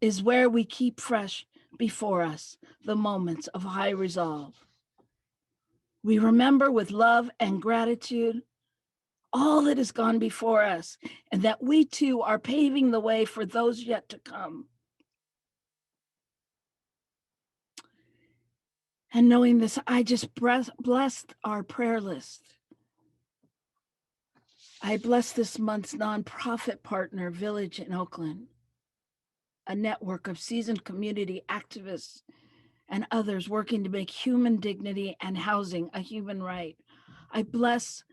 is where we keep fresh before us the moments of high resolve. We remember with love and gratitude all that has gone before us, and that we too are paving the way for those yet to come. And knowing this, I just blessed our prayer list. I bless this month's nonprofit partner, Village in Oakland, a network of seasoned community activists and others working to make human dignity and housing a human right. I bless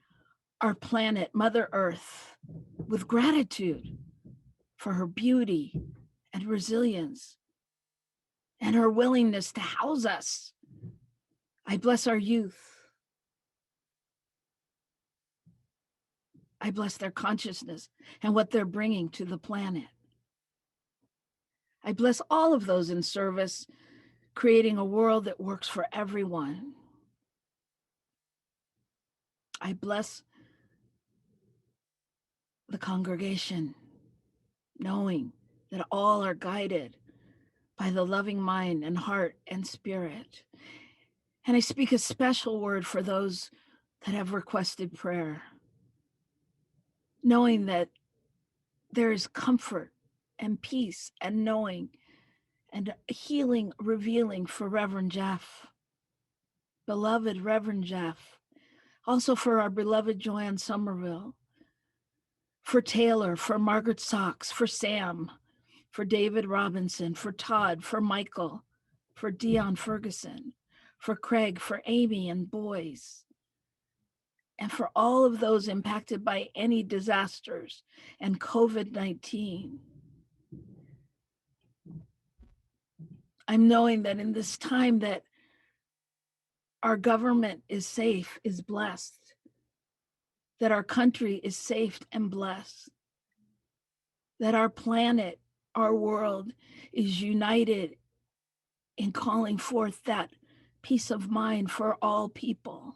our planet, Mother Earth, with gratitude for her beauty and resilience and her willingness to house us. I bless our youth. I bless their consciousness and what they're bringing to the planet. I bless all of those in service, creating a world that works for everyone. I bless the congregation, knowing that all are guided by the loving mind and heart and spirit. And I speak a special word for those that have requested prayer, knowing that there is comfort and peace and knowing and healing revealing for Reverend Jeff, beloved Reverend Jeff, also for our beloved Joanne Somerville, for Taylor, for Margaret Socks, for Sam, for David Robinson, for Todd, for Michael, for Dion Ferguson, for Craig, for Amy and boys, and for all of those impacted by any disasters and COVID-19. I'm knowing that in this time that our government is safe, is blessed, that our country is safe and blessed, that our planet, our world is united in calling forth that peace of mind for all people.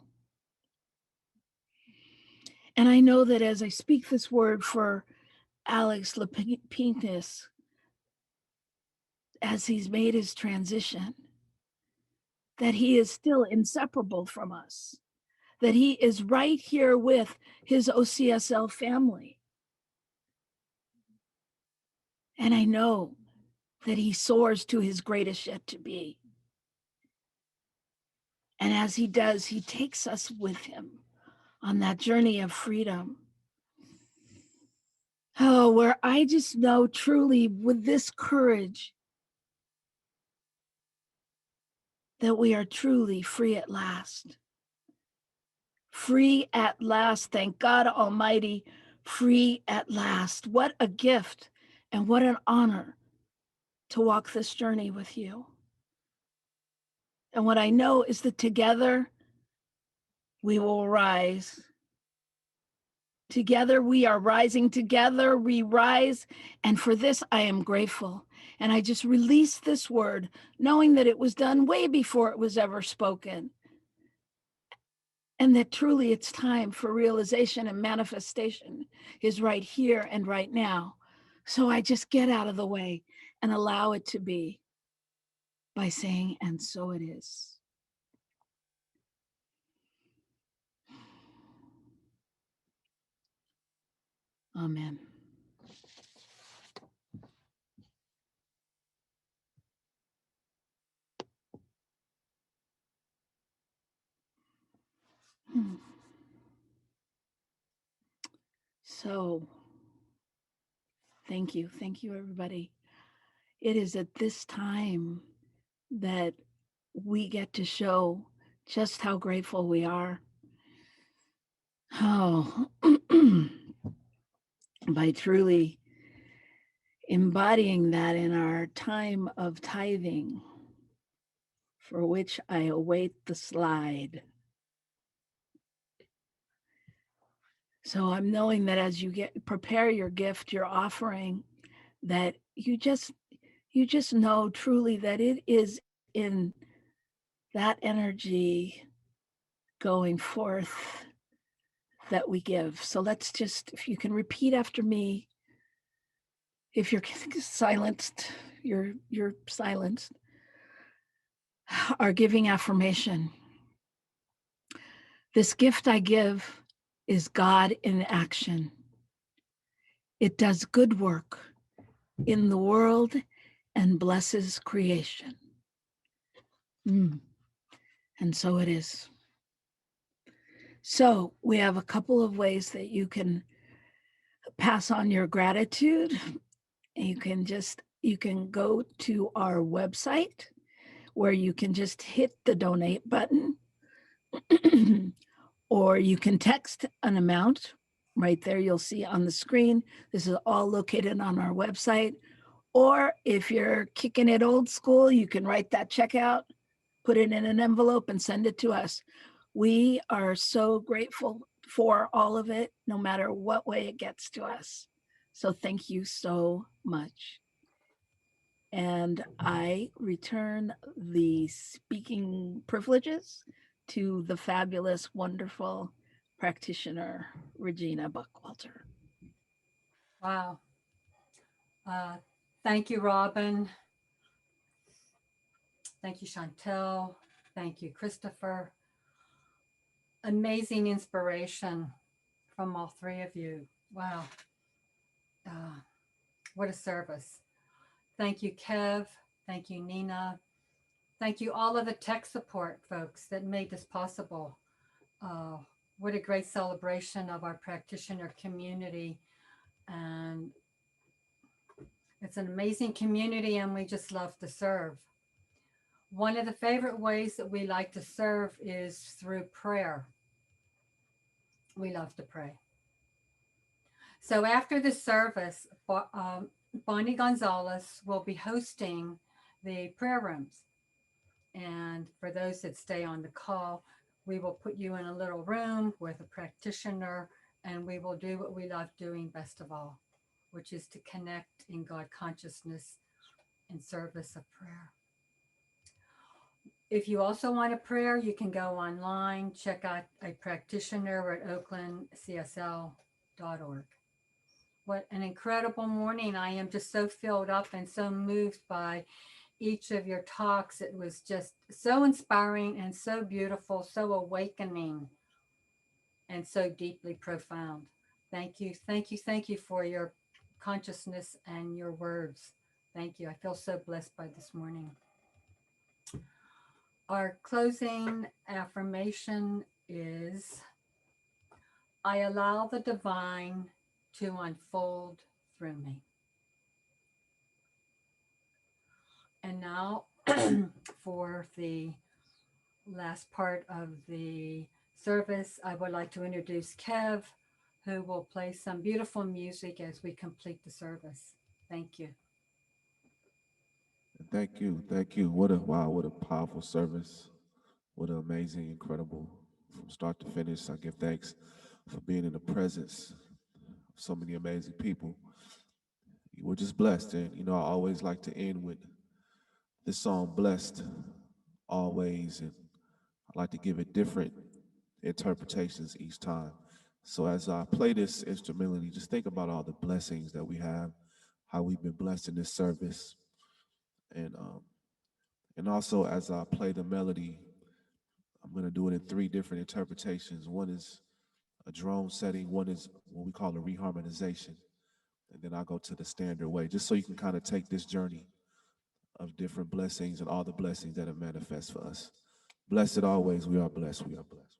And I know that as I speak this word for Alex Lapinus, as he's made his transition, that he is still inseparable from us, that he is right here with his OCSL family. And I know that he soars to his greatest yet to be. And as he does, he takes us with him on that journey of freedom. Oh, where I just know truly with this courage that we are truly free at last. Free at last, thank God Almighty, free at last. What a gift and what an honor to walk this journey with you. And what I know is that together we will rise. Together we are rising, together we rise. And for this, I am grateful. And I just release this word, knowing that it was done way before it was ever spoken. And that truly it's time for realization and manifestation is right here and right now. So I just get out of the way and allow it to be by saying, and so it is. Amen. So, thank you. Thank you, everybody. It is at this time that we get to show just how grateful we are. Oh, by truly embodying that in our time of tithing, for which I await the slide. So I'm knowing that as you prepare your gift, your offering, that you just know truly that it is in that energy going forth that we give. So let's just, if you can repeat after me, if you're silenced, you're silenced. Our giving affirmation. This gift I give is God in action. It does good work in the world and blesses creation. And so it is. So we have a couple of ways that you can pass on your gratitude. You can go to our website where you can just hit the donate button or you can text an amount right there. You'll see on the screen. This is all located on our website. Or if you're kicking it old school, you can write that check out, put it in an envelope and send it to us. We are so grateful for all of it, no matter what way it gets to us. So thank you so much. And I return the speaking privileges to the fabulous, wonderful practitioner, Regina Buckwalter. Wow. Thank you, Robin. Thank you, Chantal. Thank you, Christopher. Amazing inspiration from all three of you. Wow. What a service. Thank you, Kev. Thank you, Nina. Thank you, all of the tech support folks that made this possible. What a great celebration of our practitioner community. And it's an amazing community, and we just love to serve. One of the favorite ways that we like to serve is through prayer. We love to pray. So after the service, Bonnie Gonzalez will be hosting the prayer rooms. And for those that stay on the call, we will put you in a little room with a practitioner, and we will do what we love doing best of all, which is to connect in God consciousness in service of prayer. If you also want a prayer, you can go online, check out a practitioner at oaklandcsl.org. What an incredible morning. I am just so filled up and so moved by each of your talks. It was just so inspiring and so beautiful, so awakening, and so deeply profound. Thank you. Thank you. Thank you for your consciousness and your words. Thank you. I feel so blessed by this morning. Our closing affirmation is, I allow the divine to unfold through me. And now for the last part of the service, I would like to introduce Kev, who will play some beautiful music as we complete the service. Thank you. Thank you. Thank you. What a powerful service. What an amazing, incredible, from start to finish. I give thanks for being in the presence of so many amazing people. We're just blessed. And, I always like to end with this song, Blessed, Always. And I like to give it different interpretations each time. So as I play this instrumentally, just think about all the blessings that we have, how we've been blessed in this service. And also as I play the melody, I'm going to do it in three different interpretations. One is a drone setting, one is what we call a reharmonization, and then I'll go to the standard way, just so you can kind of take this journey of different blessings and all the blessings that have manifest for us. Blessed always, we are blessed, we are blessed.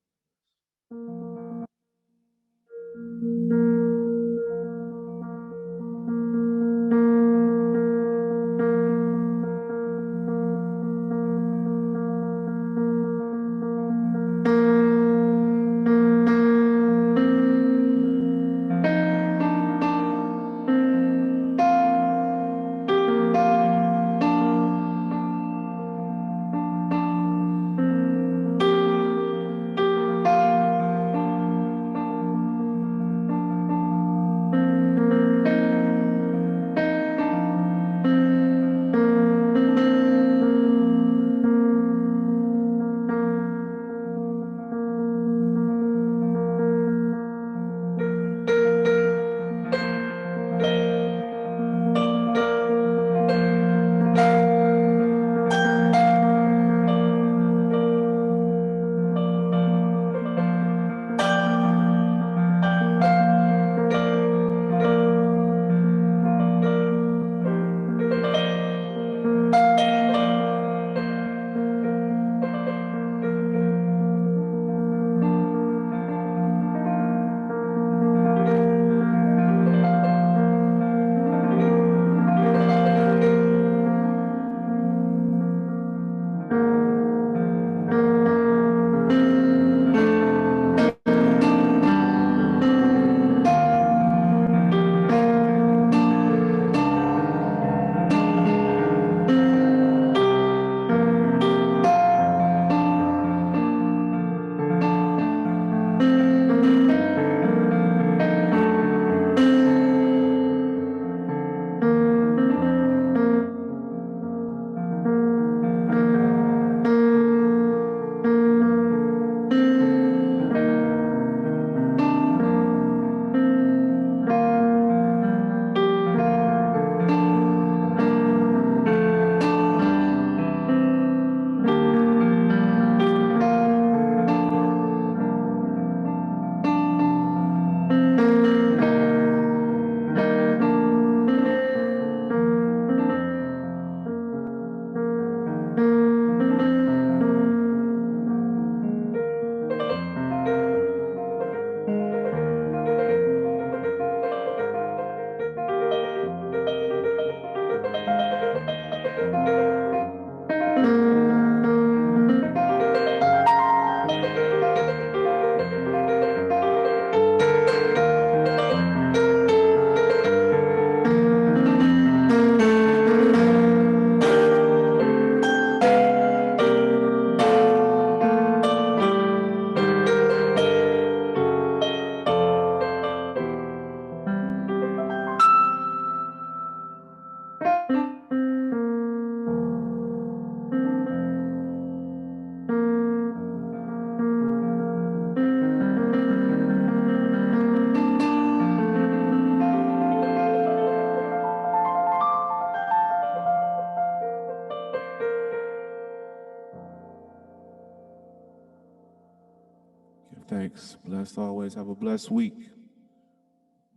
Give thanks. Blessed always. Have a blessed week.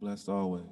Blessed always.